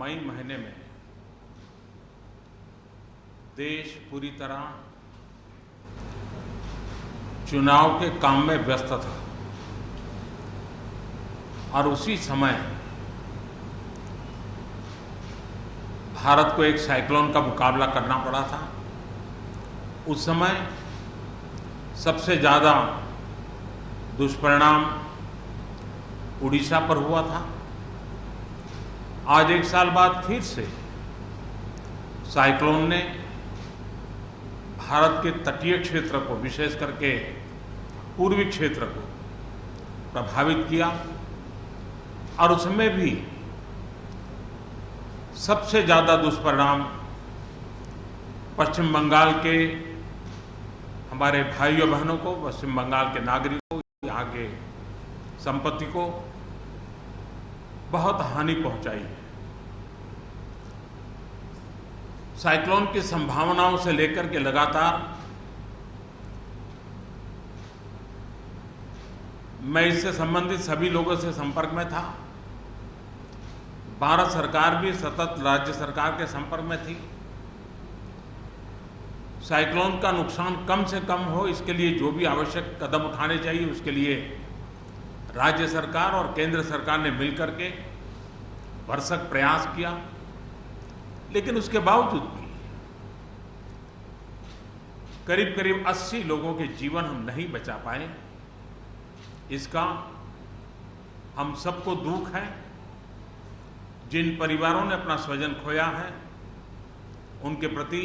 मई महीने में देश पूरी तरह चुनाव के काम में व्यस्त था और उसी समय भारत को एक साइक्लोन का मुकाबला करना पड़ा था। उस समय सबसे ज़्यादा दुष्परिणाम उड़ीसा पर हुआ था। आज एक साल बाद फिर से साइक्लोन ने भारत के तटीय क्षेत्र को, विशेष करके पूर्वी क्षेत्र को प्रभावित किया और उसमें भी सबसे ज़्यादा दुष्परिणाम पश्चिम बंगाल के हमारे भाइयों बहनों को, पश्चिम बंगाल के नागरिकों, यहाँ के संपत्ति को बहुत हानि पहुंचाई है। साइक्लोन की संभावनाओं से लेकर के लगातार मैं इससे संबंधित सभी लोगों से संपर्क में था। भारत सरकार भी सतत राज्य सरकार के संपर्क में थी। साइक्लोन का नुकसान कम से कम हो, इसके लिए जो भी आवश्यक कदम उठाने चाहिए उसके लिए राज्य सरकार और केंद्र सरकार ने मिलकर के भरसक प्रयास किया। लेकिन उसके बावजूद भी करीब करीब 80 लोगों के जीवन हम नहीं बचा पाए। इसका हम सबको दुख है। जिन परिवारों ने अपना स्वजन खोया है उनके प्रति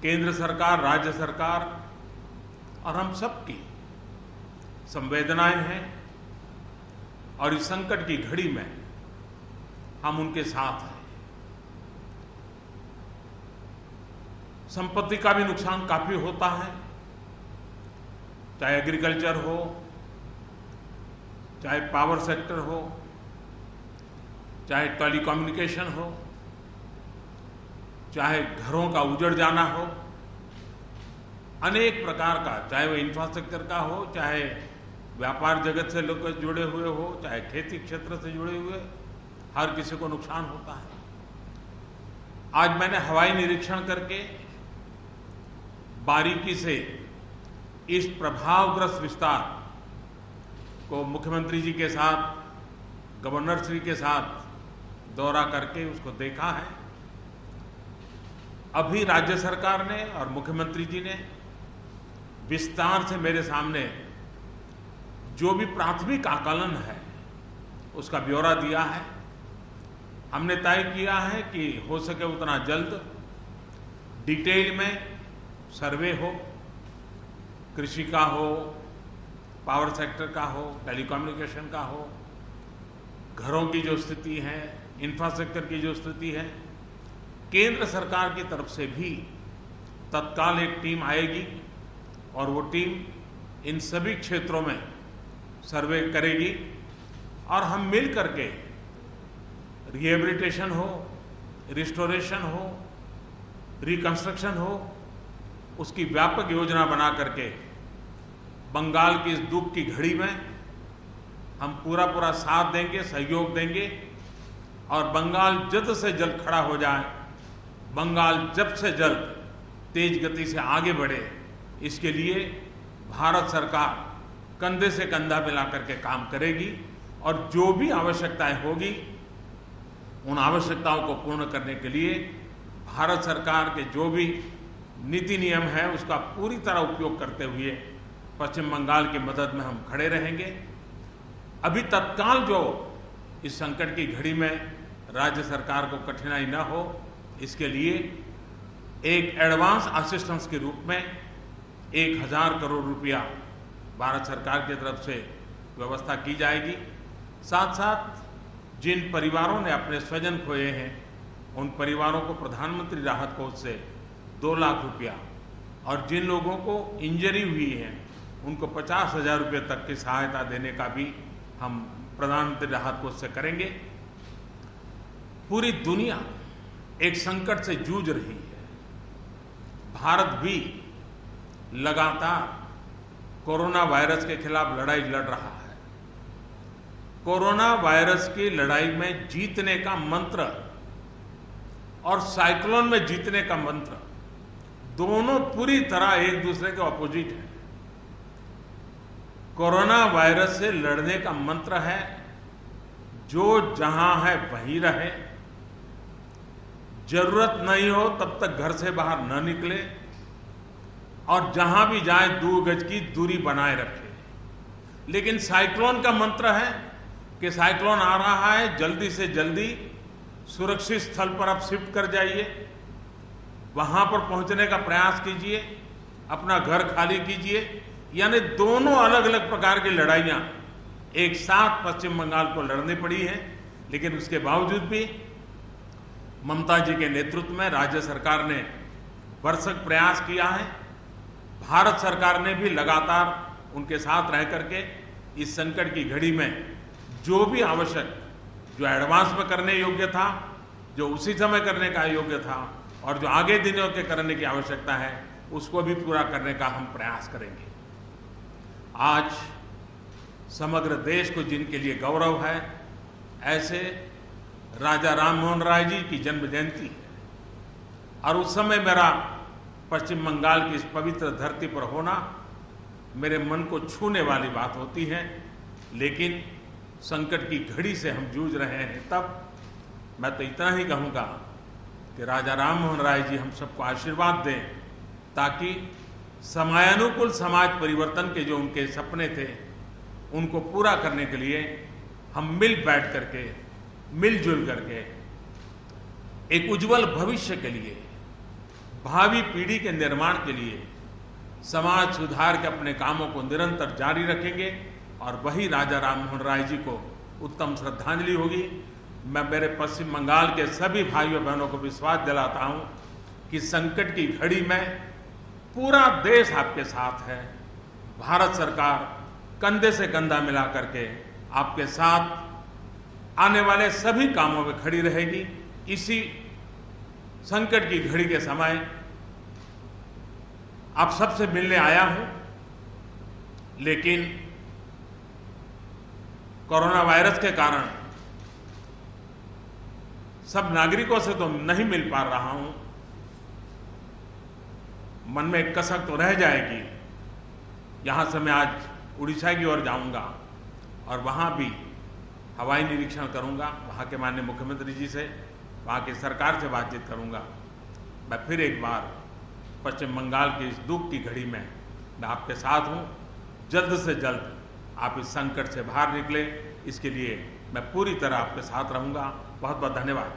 केंद्र सरकार, राज्य सरकार और हम सबकी संवेदनाएं हैं और इस संकट की घड़ी में हम उनके साथ हैं। संपत्ति का भी नुकसान काफी होता है, चाहे एग्रीकल्चर हो, चाहे पावर सेक्टर हो, चाहे टेलीकम्युनिकेशन हो, चाहे घरों का उजड़ जाना हो, अनेक प्रकार का, चाहे वो इंफ्रास्ट्रक्चर का हो, चाहे व्यापार जगत से लोग जुड़े हुए हो, चाहे खेती क्षेत्र से जुड़े हुए, हर किसी को नुकसान होता है। आज मैंने हवाई निरीक्षण करके बारीकी से इस प्रभावग्रस्त विस्तार को मुख्यमंत्री जी के साथ, गवर्नर श्री के साथ दौरा करके उसको देखा है। अभी राज्य सरकार ने और मुख्यमंत्री जी ने विस्तार से मेरे सामने जो भी प्राथमिक आकलन है उसका ब्यौरा दिया है। हमने तय किया है कि हो सके उतना जल्द डिटेल में सर्वे हो, कृषि का हो, पावर सेक्टर का हो, टेलीकम्युनिकेशन का हो, घरों की जो स्थिति है, इंफ्रास्ट्रक्चर की जो स्थिति है। केंद्र सरकार की तरफ से भी तत्काल एक टीम आएगी और वो टीम इन सभी क्षेत्रों में सर्वे करेगी और हम मिल करके रिहेबिलिटेशन हो, रिस्टोरेशन हो, रिकंस्ट्रक्शन हो, उसकी व्यापक योजना बना करके बंगाल की इस दुख की घड़ी में हम पूरा साथ देंगे, सहयोग देंगे और बंगाल जल्द से जल्द खड़ा हो जाए, बंगाल जल्द से जल्द तेज गति से आगे बढ़े, इसके लिए भारत सरकार कंधे से कंधा मिला करके काम करेगी और जो भी आवश्यकताएं होगी उन आवश्यकताओं को पूर्ण करने के लिए भारत सरकार के जो भी नीति नियम है उसका पूरी तरह उपयोग करते हुए पश्चिम बंगाल की मदद में हम खड़े रहेंगे। अभी तत्काल जो इस संकट की घड़ी में राज्य सरकार को कठिनाई न हो, इसके लिए एक एडवांस असिस्टेंस के रूप में 1000 करोड़ रुपया भारत सरकार की तरफ से व्यवस्था की जाएगी। साथ साथ जिन परिवारों ने अपने स्वजन खोए हैं उन परिवारों को प्रधानमंत्री राहत कोष से 2 लाख रुपया और जिन लोगों को इंजरी हुई है उनको 50,000 रुपये तक की सहायता देने का भी हम प्रधानमंत्री राहत कोष से करेंगे। पूरी दुनिया एक संकट से जूझ रही है। भारत भी लगातार कोरोना वायरस के खिलाफ लड़ाई लड़ रहा है। कोरोना वायरस की लड़ाई में जीतने का मंत्र और साइक्लोन में जीतने का मंत्र दोनों पूरी तरह एक दूसरे के ऑपोजिट हैं। कोरोना वायरस से लड़ने का मंत्र है जो जहां है वहीं रहे, जरूरत नहीं हो तब तक घर से बाहर न निकले और जहां भी जाए 2 गज की दूरी बनाए रखे। लेकिन साइक्लोन का मंत्र है कि साइक्लोन आ रहा है, जल्दी से जल्दी सुरक्षित स्थल पर आप शिफ्ट कर जाइए, वहां पर पहुंचने का प्रयास कीजिए, अपना घर खाली कीजिए। यानी दोनों अलग अलग प्रकार की लड़ाइयां एक साथ पश्चिम बंगाल को लड़नी पड़ी है। लेकिन उसके बावजूद भी ममता जी के नेतृत्व में राज्य सरकार ने भरसक प्रयास किया है। भारत सरकार ने भी लगातार उनके साथ रह करके इस संकट की घड़ी में जो भी आवश्यक, जो एडवांस में करने योग्य था, जो उसी समय करने का योग्य था और जो आगे दिनों के करने की आवश्यकता है, उसको भी पूरा करने का हम प्रयास करेंगे। आज समग्र देश को जिनके लिए गौरव है, ऐसे राजा राममोहन राय जी की जन्म जयंती है और उस समय मेरा पश्चिम बंगाल की इस पवित्र धरती पर होना मेरे मन को छूने वाली बात होती है। लेकिन संकट की घड़ी से हम जूझ रहे हैं, तब मैं तो इतना ही कहूँगा कि राजा राममोहन राय जी हम सबको आशीर्वाद दें ताकि समयानुकूल समाज परिवर्तन के जो उनके सपने थे उनको पूरा करने के लिए हम मिल बैठ करके, मिलजुल करके एक उज्जवल भविष्य के लिए, भावी पीढ़ी के निर्माण के लिए समाज सुधार के अपने कामों को निरंतर जारी रखेंगे और वही राजा राममोहन राय जी को उत्तम श्रद्धांजलि होगी। मैं मेरे पश्चिम बंगाल के सभी भाइयों बहनों को विश्वास दिलाता हूं कि संकट की घड़ी में पूरा देश आपके साथ है। भारत सरकार कंधे से कंधा मिला करके आपके साथ आने वाले सभी कामों में खड़ी रहेगी। इसी संकट की घड़ी के समय आप सबसे मिलने आया हूं, लेकिन कोरोना वायरस के कारण सब नागरिकों से तो नहीं मिल पा रहा हूं। मन में एक कसक तो रह जाएगी। यहां से मैं आज उड़ीसा की ओर जाऊंगा और वहां भी हवाई निरीक्षण करूंगा, वहां के माननीय मुख्यमंत्री जी से, वहां की सरकार से बातचीत करूंगा। मैं फिर एक बार पश्चिम बंगाल की इस दुख की घड़ी में मैं आपके साथ हूं। जल्द से जल्द आप इस संकट से बाहर निकले, इसके लिए मैं पूरी तरह आपके साथ रहूंगा। बहुत बहुत धन्यवाद।